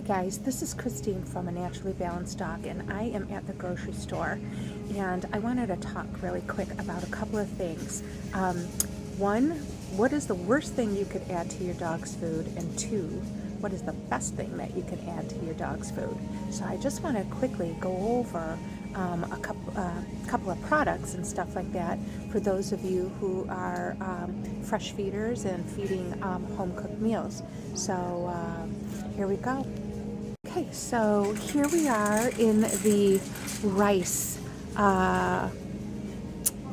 Hey guys, this is Christine from A Naturally Balanced Dog, and I am at the grocery store, and I wanted to talk really quick about a couple of things. One, what is the worst thing you could add to your dog's food? And two, what is the best thing that you could add to your dog's food? So I just want to quickly go over a couple of products and stuff like that for those of you who are fresh feeders and feeding home cooked meals. So here we go. Okay, so here we are in the rice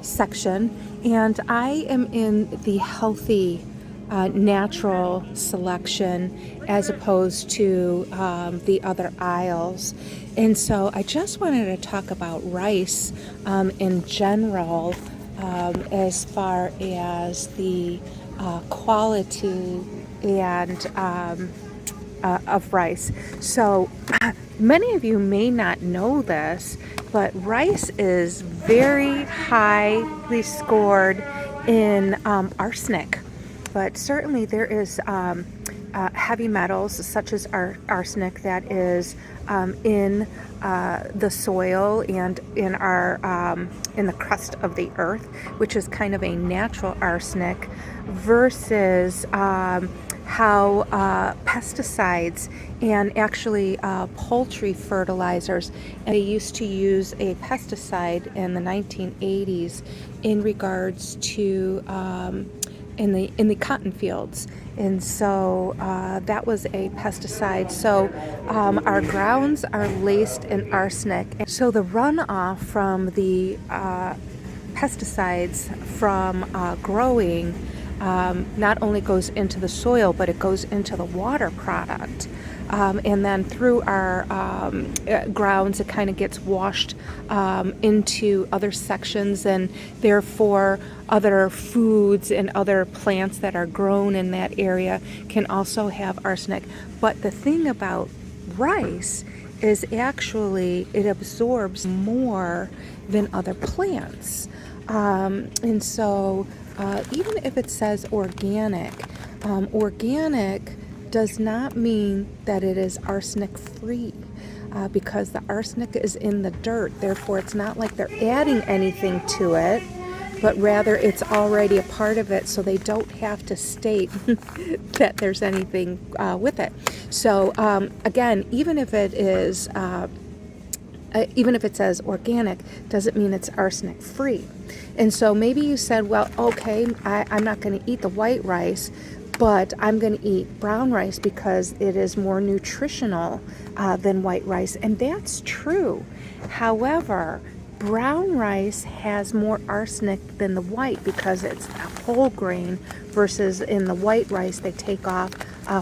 section, and I am in the healthy natural selection as opposed to the other aisles. And so I just wanted to talk about rice in general, as far as the quality and of rice. So many of you may not know this, but rice is very highly scored in arsenic. But certainly there is heavy metals such as arsenic that is in the soil and in in the crust of the earth, which is kind of a natural arsenic, versus how pesticides and actually poultry fertilizers, and they used to use a pesticide in the 1980s in regards to in the cotton fields, and so that was a pesticide. So our grounds are laced in arsenic. So the runoff from the pesticides from growing not only goes into the soil, but it goes into the water product. And then through our grounds, it kind of gets washed into other sections, and therefore other foods and other plants that are grown in that area can also have arsenic. But the thing about rice is actually it absorbs more than other plants. And so even if it says organic, organic does not mean that it is arsenic free, because the arsenic is in the dirt. Therefore, it's not like they're adding anything to it, but rather it's already a part of it, so they don't have to state that there's anything with it. So again, even if it says organic, doesn't mean it's arsenic free. And so maybe you said, well, okay, I'm not going to eat the white rice, but I'm going to eat brown rice because it is more nutritional than white rice. And that's true. However, brown rice has more arsenic than the white because it's a whole grain, versus in the white rice they take off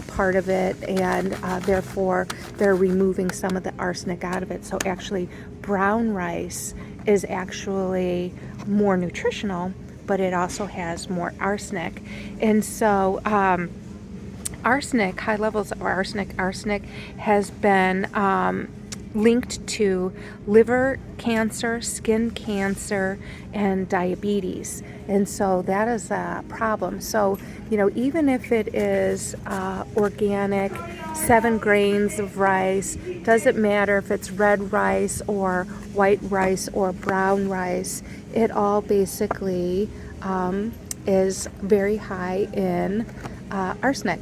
part of it, and therefore they're removing some of the arsenic out of it. So actually brown rice is actually more nutritional, but it also has more arsenic. And so arsenic, high levels of arsenic has been linked to liver cancer, skin cancer, and diabetes. And so that is a problem. So, even if it is organic, 7 grains of rice, doesn't matter if it's red rice or white rice or brown rice, it all basically is very high in arsenic,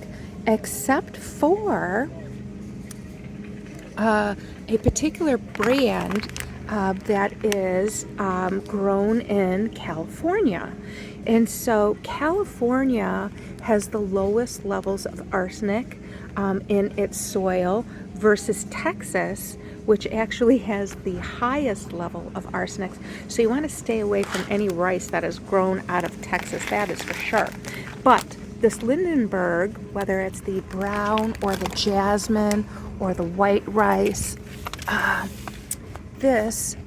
except for a particular brand that is grown in California. And so California has the lowest levels of arsenic in its soil, versus Texas, which actually has the highest level of arsenic. So you want to stay away from any rice that is grown out of Texas, that is for sure. But this Lindenberg, whether it's the brown or the jasmine or the white rice, this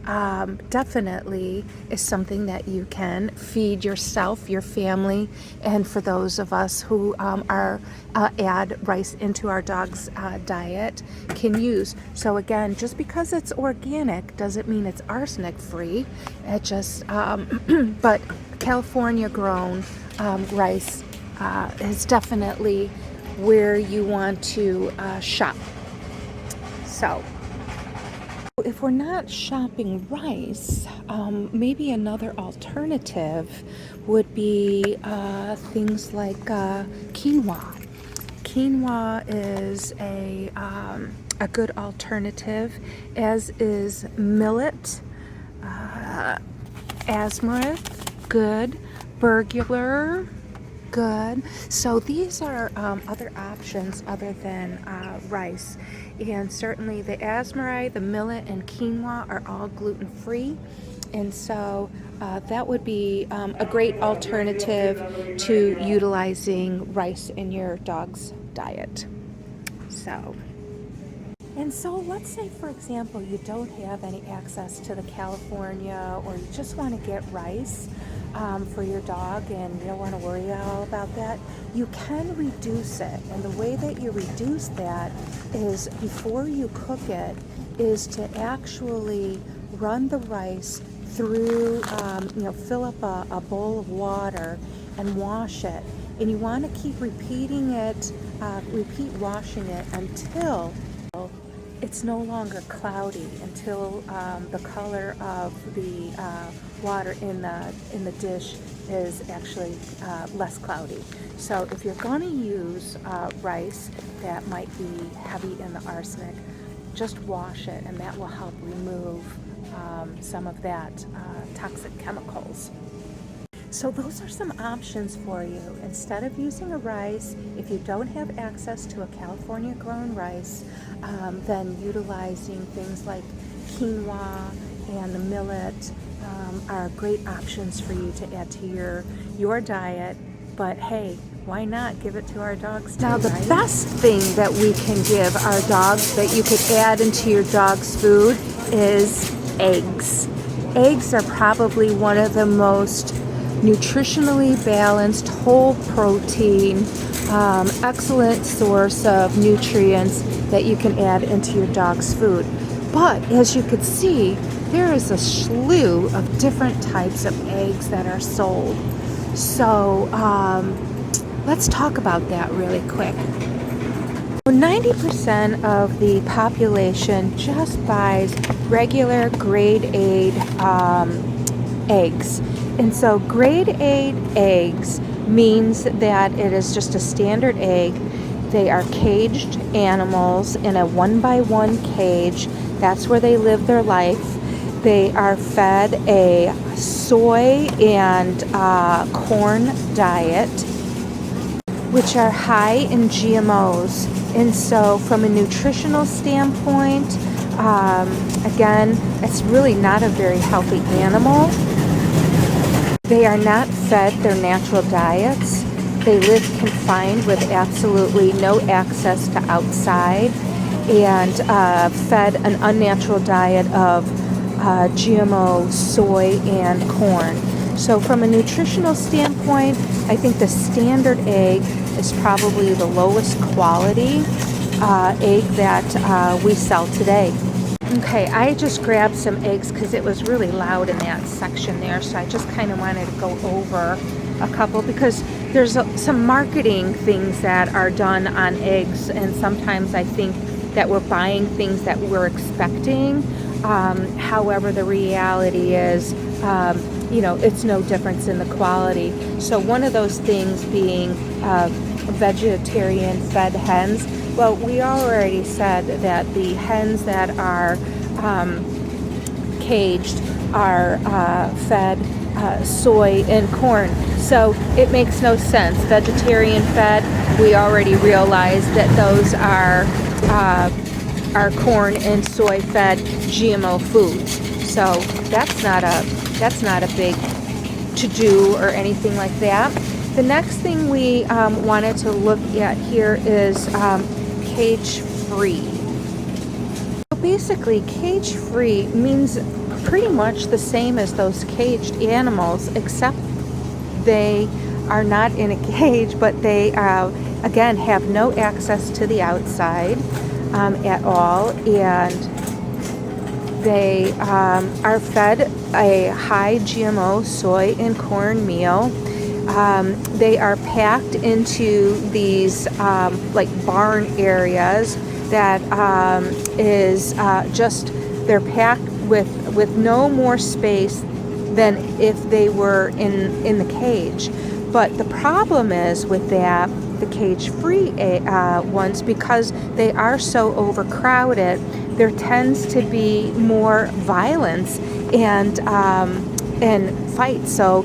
definitely is something that you can feed yourself, your family, and for those of us who add rice into our dog's diet, can use. So again, just because it's organic doesn't mean it's arsenic free. It just, but California grown rice is definitely where you want to shop. So if we're not shopping rice, maybe another alternative would be things like quinoa. Quinoa is a good alternative, as is millet, amaranth, good, burglar, good. So these are other options other than rice. And certainly the amaranth, the millet, and quinoa are all gluten-free. And so that would be a great alternative to utilizing rice in your dog's diet. And so let's say, for example, you don't have any access to the California, or you just want to get rice for your dog and you don't want to worry all about that. You can reduce it. And the way that you reduce that is, before you cook it, is to actually run the rice through, fill up a bowl of water and wash it. And you want to keep repeating it, repeat washing it until it's no longer cloudy, until the color of the water in the dish is actually less cloudy. So if you're going to use rice that might be heavy in the arsenic, just wash it, and that will help remove some of that toxic chemicals. So those are some options for you. Instead of using a rice, if you don't have access to a California grown rice, then utilizing things like quinoa and the millet are great options for you to add to your diet. But hey, why not give it to our dogs too, Now the right? Best thing that we can give our dogs that you could add into your dog's food is eggs. Eggs are probably one of the most nutritionally balanced, whole protein, excellent source of nutrients that you can add into your dog's food. But as you can see, there is a slew of different types of eggs that are sold. So let's talk about that really quick. 90% of the population just buys regular grade 8 eggs. And so grade 8 eggs means that it is just a standard egg. They are caged animals in a 1-by-1 cage. That's where they live their life. They are fed a soy and corn diet, which are high in GMOs. And so from a nutritional standpoint, again, it's really not a very healthy animal. They are not fed their natural diets. They live confined with absolutely no access to outside, and fed an unnatural diet of GMO soy and corn. So from a nutritional standpoint, I think the standard egg is probably the lowest quality egg that we sell today. Okay, I just grabbed some eggs because it was really loud in that section there, so I just kind of wanted to go over a couple, because there's some marketing things that are done on eggs, and sometimes I think that we're buying things that we're expecting. However, the reality is, it's no difference in the quality. So one of those things being vegetarian fed hens. Well, we already said that the hens that are caged are fed soy and corn. So it makes no sense. Vegetarian fed, we already realized that those are corn and soy fed GMO foods. So that's not a big to-do or anything like that. The next thing we wanted to look at here is cage-free. So basically, cage-free means pretty much the same as those caged animals, except they are not in a cage, but they, again, have no access to the outside at all, and they are fed a high GMO soy and corn meal. They are packed into these like barn areas, that is just, they're packed with no more space than if they were in the cage. But the problem is with that, the cage-free ones, because they are so overcrowded, there tends to be more violence and fights. So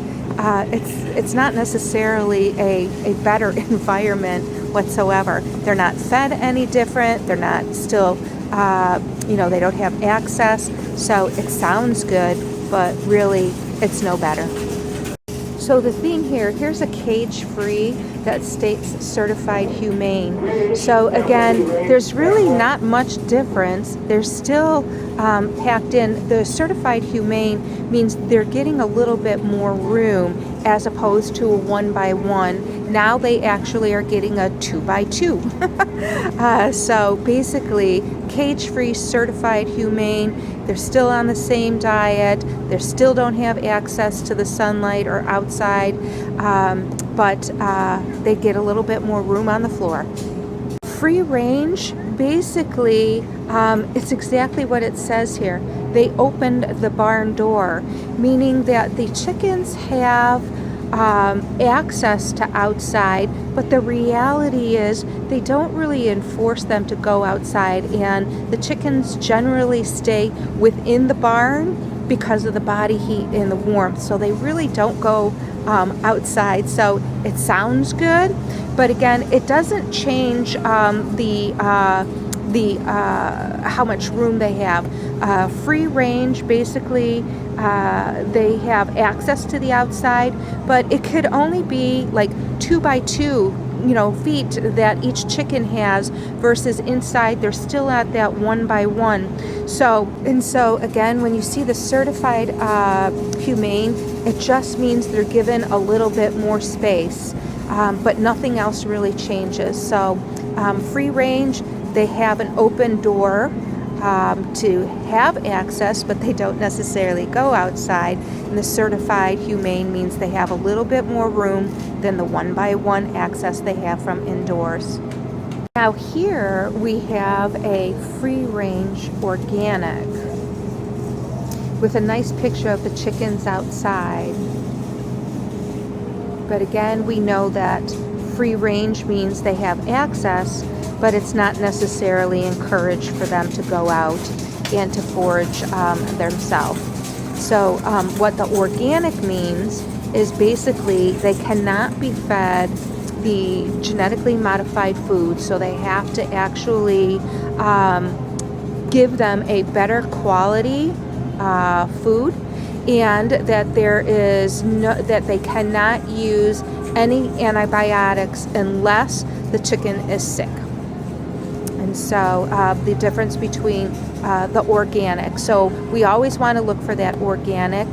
it's not necessarily a better environment whatsoever. They're not fed any different. They're not still, they don't have access. So it sounds good, but really it's no better. So the thing here's a cage-free that states certified humane. So again, there's really not much difference. They're still packed in. The certified humane means they're getting a little bit more room as opposed to a 1x1. Now they actually are getting a 2x2. So basically, cage-free, certified humane. They're still on the same diet. They still don't have access to the sunlight or outside, but they get a little bit more room on the floor. Free range, basically, it's exactly what it says here. They opened the barn door, meaning that the chickens have access to outside, but the reality is they don't really enforce them to go outside, and the chickens generally stay within the barn because of the body heat and the warmth, so they really don't go outside. So it sounds good, but again, it doesn't change how much room they have. Free range, basically, they have access to the outside, but it could only be like 2x2 feet that each chicken has, versus inside they're still at that 1x1. So again, when you see the certified humane, it just means they're given a little bit more space, but nothing else really changes. So free range, they have an open door to have access, but they don't necessarily go outside. And the certified humane means they have a little bit more room than the 1x1 access they have from indoors. Now here we have a free range organic with a nice picture of the chickens outside. But again, we know that free range means they have access, but it's not necessarily encouraged for them to go out and to forage themselves. So what the organic means is basically they cannot be fed the genetically modified food, so they have to actually give them a better quality food, and that that they cannot use any antibiotics unless the chicken is sick. And so the difference between the organic. So we always want to look for that organic,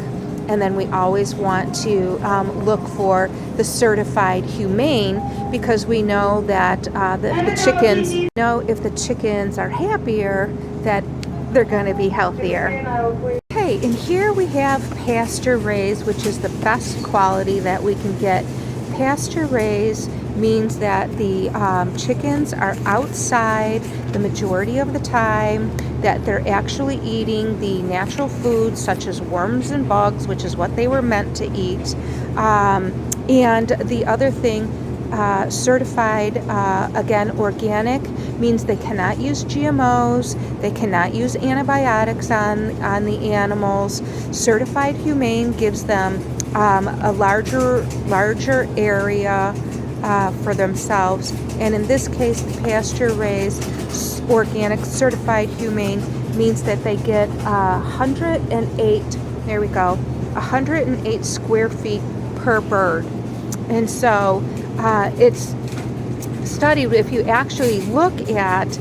and then we always want to look for the certified humane, because we know that the chickens, if the chickens are happier, that they're going to be healthier. Okay, and here we have pasture raised, which is the best quality that we can get. Pasture raised means that the chickens are outside the majority of the time, that they're actually eating the natural foods such as worms and bugs, which is what they were meant to eat. And the other thing, certified, again, organic, means they cannot use GMOs, they cannot use antibiotics on the animals. Certified humane gives them a larger area for themselves, and in this case, the pasture raised organic certified humane means that they get 108 square feet per bird. And so it's studied, if you actually look at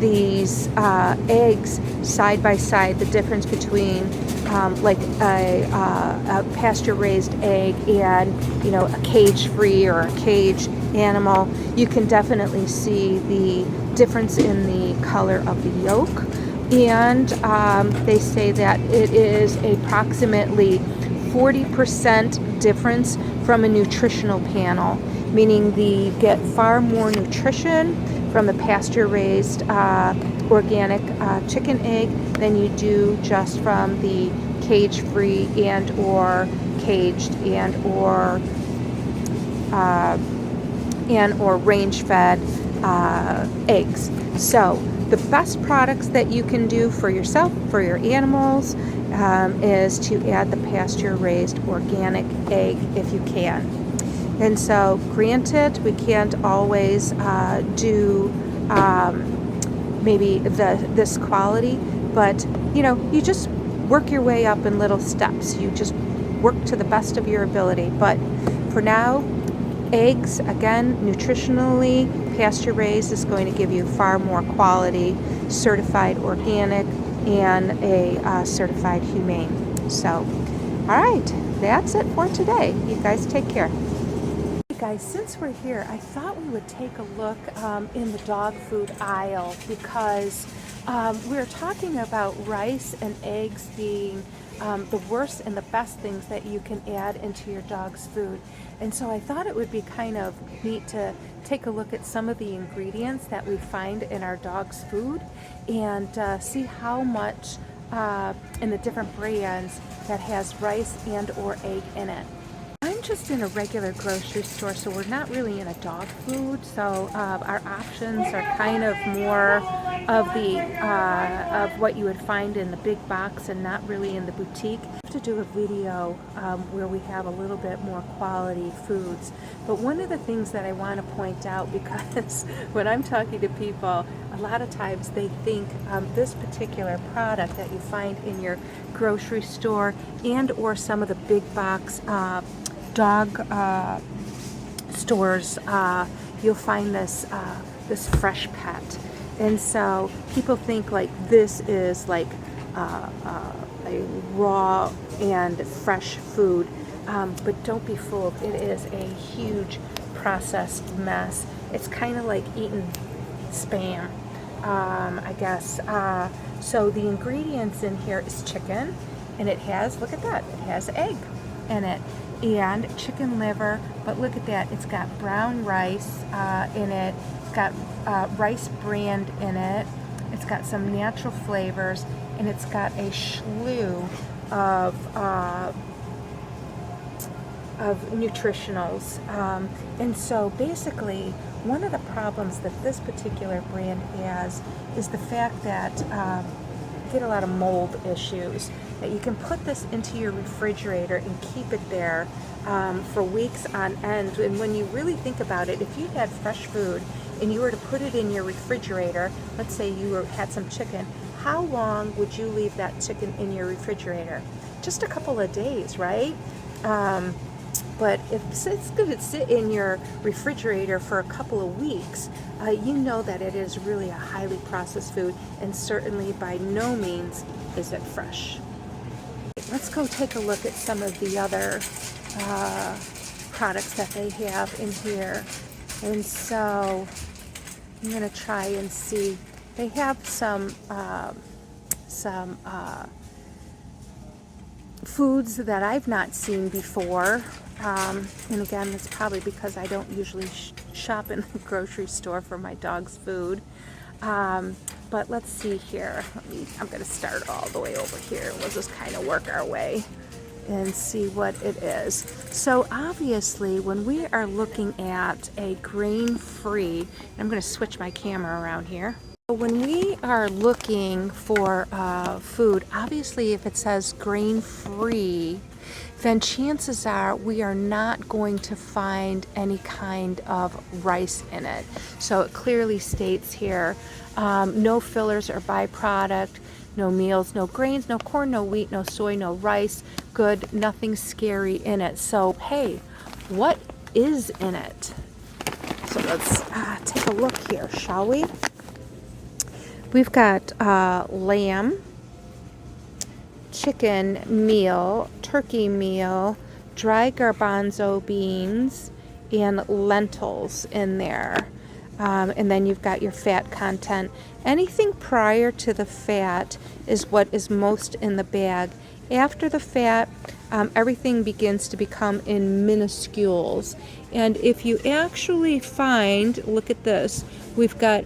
these eggs side by side, the difference between like a pasture raised egg and a cage free or a cage animal, you can definitely see the difference in the color of the yolk. And they say that it is approximately 40% difference from a nutritional panel, meaning they get far more nutrition from the pasture-raised organic chicken egg than you do just from the cage-free and or caged and or range-fed eggs. So the best products that you can do for yourself, for your animals, is to add the pasture-raised organic egg if you can. And so, granted, we can't always do maybe this quality, but you just work your way up in little steps. You just work to the best of your ability. But for now, eggs, again, nutritionally, pasture-raised is going to give you far more quality, certified organic, and a certified humane. So, all right, that's it for today. You guys take care. Hey guys, since we're here, I thought we would take a look in the dog food aisle because we're talking about rice and eggs being the worst and the best things that you can add into your dog's food. And so I thought it would be kind of neat to take a look at some of the ingredients that we find in our dog's food and see how much in the different brands that has rice and or egg in it. I'm just in a regular grocery store, so we're not really in a dog food, so our options are kind of more of the of what you would find in the big box and not really in the boutique. I have to do a video where we have a little bit more quality foods, but one of the things that I want to point out, because when I'm talking to people, a lot of times they think this particular product that you find in your grocery store and or some of the big box dog stores, you'll find this this fresh pet, and so people think like this is like a raw and fresh food, but don't be fooled. It is a huge processed mess. It's kind of like eating spam, I guess. So the ingredients in here is chicken, and it has, look at that, it has egg in it, and chicken liver, but look at that, it's got brown rice in it, it's got rice bran in it, it's got some natural flavors, and it's got a slew of nutritionals. And so basically, one of the problems that this particular brand has is the fact that you get a lot of mold issues. That you can put this into your refrigerator and keep it there for weeks on end. And when you really think about it, if you had fresh food and you were to put it in your refrigerator, let's say you had some chicken, how long would you leave that chicken in your refrigerator? Just a couple of days, right? But if it's going to sit in your refrigerator for a couple of weeks, you know that it is really a highly processed food, and certainly by no means is it fresh. Let's go take a look at some of the other products that they have in here. And so I'm going to try and see. They have some foods that I've not seen before. And again, it's probably because I don't usually shop in the grocery store for my dog's food. But let's see here. I'm going to start all the way over here. We'll just kind of work our way and see what it is. So obviously, when we are looking at a grain-free, I'm going to switch my camera around here. When we are looking for food, obviously if it says grain-free, then chances are we are not going to find any kind of rice in it. So it clearly states here, no fillers or byproduct, no meals, no grains, no corn, no wheat, no soy, no rice, good, nothing scary in it. So hey, what is in it? So let's take a look here, shall we? We've got lamb, chicken meal, turkey meal, dry garbanzo beans, and lentils in there. And then you've got your fat content. Anything prior to the fat is what is most in the bag. After the fat, everything begins to become in minuscules. And if you actually find, look at this, we've got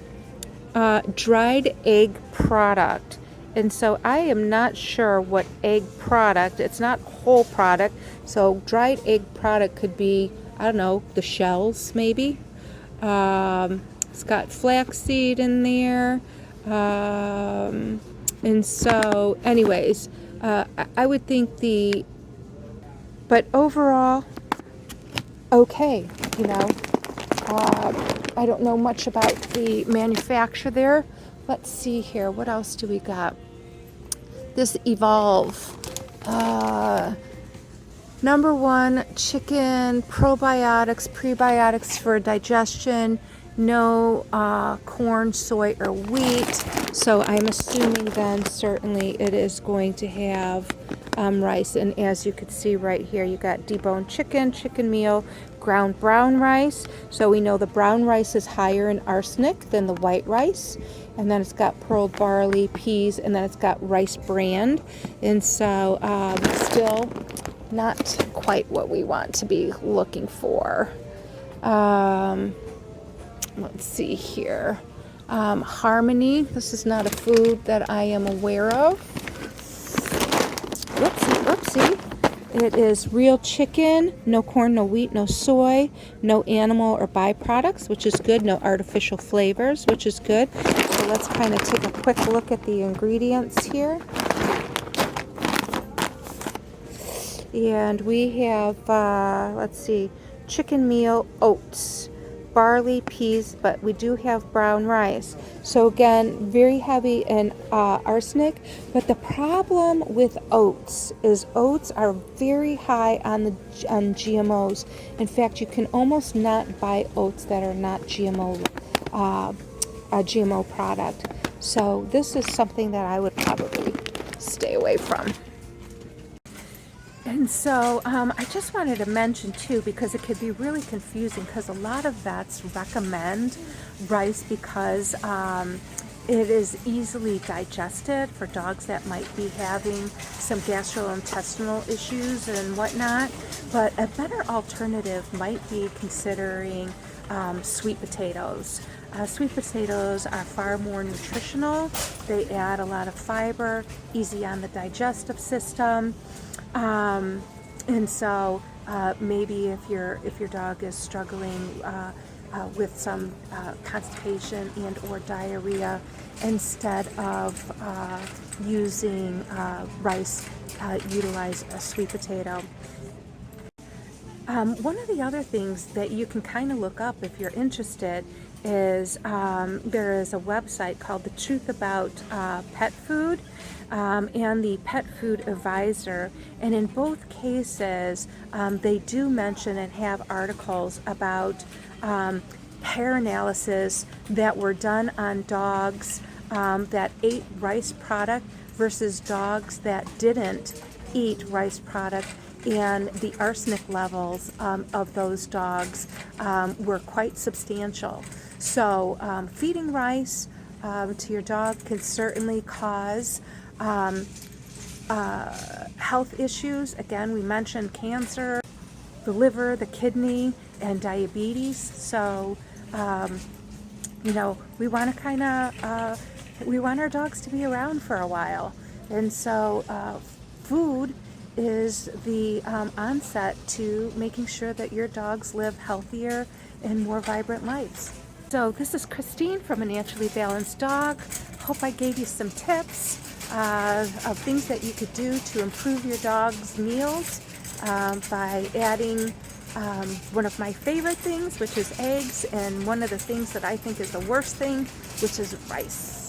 dried egg product. And so I am not sure what egg product, it's not whole product, so dried egg product could be, I don't know, the shells maybe. It's got flaxseed in there. And so anyways, I would think but overall, okay, you know. I don't know much about the manufacturer there. Let's see here. What else do we got? This Evolve. Number one, chicken, probiotics, prebiotics for digestion, no corn, soy, or wheat. So I'm assuming then certainly it is going to have rice. And as you can see right here, you got deboned chicken, chicken meal, ground brown rice. So we know the brown rice is higher in arsenic than the white rice. And then it's got pearl barley, peas, and then it's got rice bran. And so still not quite what we want to be looking for. Let's see here. Harmony. This is not a food that I am aware of. Whoopsie. It is real chicken, no corn, no wheat, no soy, no animal or byproducts, which is good, no artificial flavors, which is good. So let's kind of take a quick look at the ingredients here. And we have, let's see, chicken meal, oats, barley, peas, but we do have brown rice. So again, very heavy in arsenic. But the problem with oats is oats are very high on GMOs. In fact, you can almost not buy oats that are not GMO, a GMO product. So this is something that I would probably stay away from. And so I just wanted to mention too, because it could be really confusing, because a lot of vets recommend rice because it is easily digested for dogs that might be having some gastrointestinal issues and whatnot. But a better alternative might be considering sweet potatoes. Sweet potatoes are far more nutritional. They add a lot of fiber, easy on the digestive system. And so maybe if your dog is struggling with some constipation and or diarrhea, instead of using rice, utilize a sweet potato. One of the other things that you can kind of look up if you're interested is there is a website called The Truth About Pet Food. And the Pet Food Advisor, and in both cases they do mention and have articles about hair analysis that were done on dogs that ate rice product versus dogs that didn't eat rice product, and the arsenic levels of those dogs were quite substantial. So feeding rice to your dog can certainly cause health issues. Again, we mentioned cancer, the liver, the kidney, and diabetes. So, you know, we want to we want our dogs to be around for a while. And so food is the onset to making sure that your dogs live healthier and more vibrant lives. So this is Christine from A Naturally Balanced Dog. Hope I gave you some tips of things that you could do to improve your dog's meals by adding one of my favorite things, which is eggs, and one of the things that I think is the worst thing, which is rice.